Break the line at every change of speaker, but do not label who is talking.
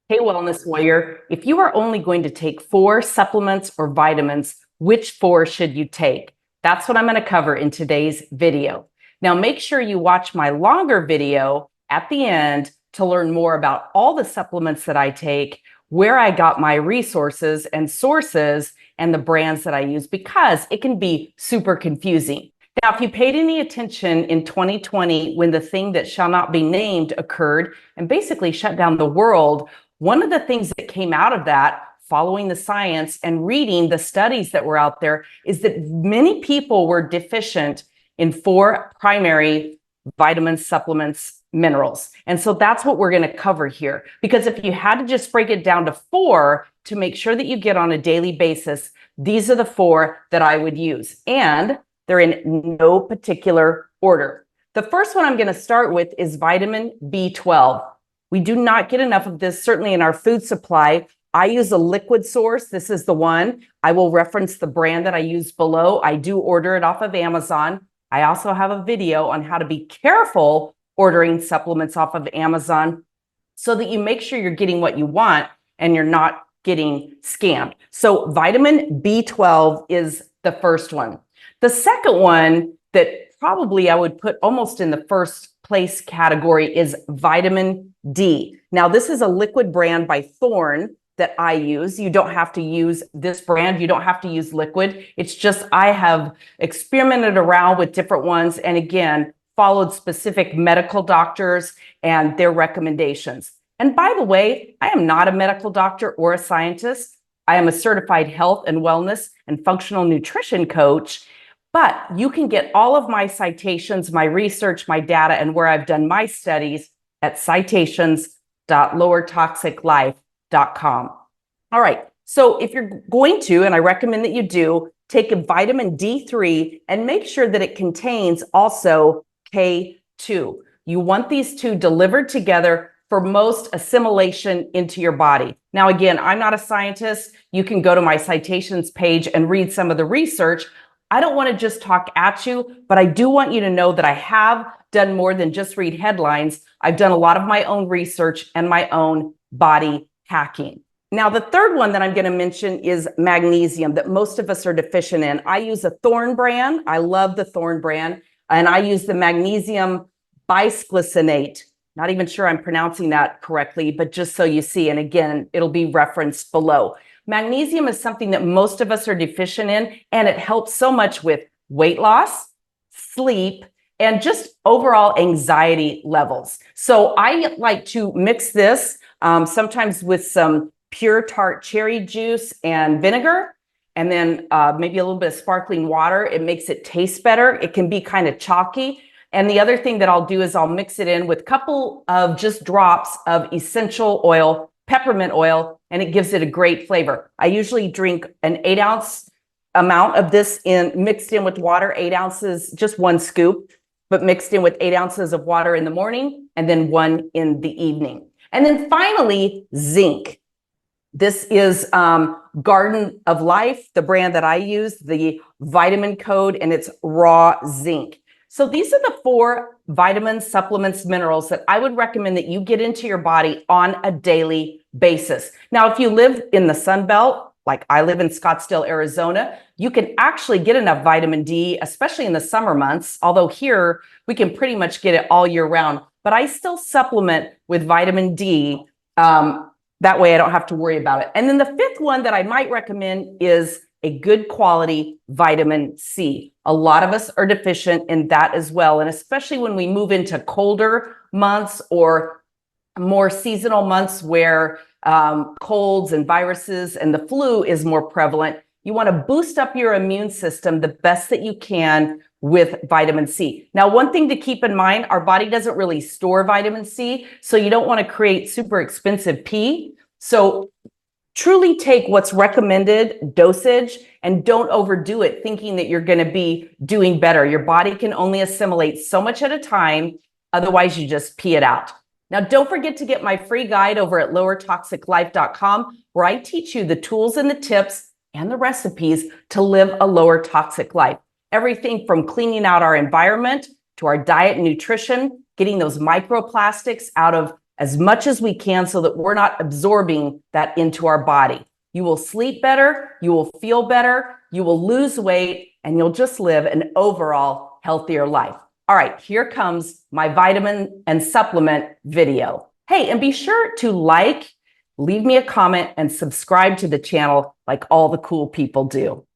Hey, Wellness Warrior, if you are only going to take 4 supplements or vitamins, which 4 should you take? That's what I'm going to cover in today's video. Now, make sure you watch my longer video at the end to learn more about all the supplements that I take, where I got my resources and sources, and the brands that I use, because it can be super confusing. Now, if you paid any attention in 2020 when the thing that shall not be named occurred and basically shut down the world, one of the things that came out of that, following the science and reading the studies that were out there, is that many people were deficient in 4 primary vitamins, supplements, minerals. And so that's what we're going to cover here. Because if you had to just break it down to 4 to make sure that you get on a daily basis, these are the 4 that I would use. And they're in no particular order. The first one I'm going to start with is vitamin B12. We do not get enough of this, certainly in our food supply. I use a liquid source. This is the one. I will reference the brand that I use below. I do order it off of Amazon. I also have a video on how to be careful ordering supplements off of Amazon so that you make sure you're getting what you want and you're not getting scammed. So vitamin B12 is the first one. The second one that probably I would put almost in the first place category is vitamin D. Now, this is a liquid brand by Thorne that I use. You don't have to use this brand. You don't have to use liquid. It's just I have experimented around with different ones and again, followed specific medical doctors and their recommendations. And by the way, I am not a medical doctor or a scientist. I am a certified health and wellness and functional nutrition coach. But you can get all of my citations, my research, my data, and where I've done my studies at citations.lowertoxiclife.com. All right, so if you're going to, and I recommend that you do, take a vitamin D3 and make sure that it contains also K2. You want these two delivered together for most assimilation into your body. Now, again, I'm not a scientist. You can go to my citations page and read some of the research. I don't want to just talk at you, but I do want you to know that I have done more than just read headlines. I've done a lot of my own research and my own body hacking. Now, the third one that I'm going to mention is magnesium that most of us are deficient in. I use a Thorne brand. I love the Thorne brand. And I use the magnesium bisglycinate. Not even sure I'm pronouncing that correctly, but just so you see. And again, it'll be referenced below. Magnesium is something that most of us are deficient in, and it helps so much with weight loss, sleep, and just overall anxiety levels. So I like to mix this sometimes with some pure tart cherry juice and vinegar, and then maybe a little bit of sparkling water. It makes it taste better. It can be kind of chalky. And the other thing that I'll do is I'll mix it in with a couple of just drops of essential oil, peppermint oil, and it gives it a great flavor. I usually drink an 8-ounce amount of this mixed in with water, 8 ounces, just 1 scoop, but mixed in with 8 ounces of water in the morning and then 1 in the evening. And then finally, zinc. This is Garden of Life, the brand that I use, the vitamin code, and it's raw zinc. So these are the 4 vitamins, supplements, minerals that I would recommend that you get into your body on a daily basis. Now, if you live in the Sun Belt, like I live in Scottsdale, Arizona, you can actually get enough vitamin D, especially in the summer months. Although here we can pretty much get it all year round, but I still supplement with vitamin D. That way I don't have to worry about it. And then the 5th one that I might recommend is a good quality vitamin C. A lot of us are deficient in that as well. And especially when we move into colder months or more seasonal months where colds and viruses and the flu is more prevalent, you want to boost up your immune system the best that you can with vitamin C. Now, one thing to keep in mind, our body doesn't really store vitamin C, so you don't want to create super expensive pee. So truly take what's recommended dosage and don't overdo it thinking that you're going to be doing better. Your body can only assimilate so much at a time. Otherwise, you just pee it out. Now, don't forget to get my free guide over at lowertoxiclife.com, where I teach you the tools and the tips and the recipes to live a lower toxic life. Everything from cleaning out our environment to our diet and nutrition, getting those microplastics out of as much as we can so that we're not absorbing that into our body. You will sleep better, you will feel better, you will lose weight, and you'll just live an overall healthier life. All right, here comes my vitamin and supplement video. Hey, and be sure to like, leave me a comment, and subscribe to the channel like all the cool people do.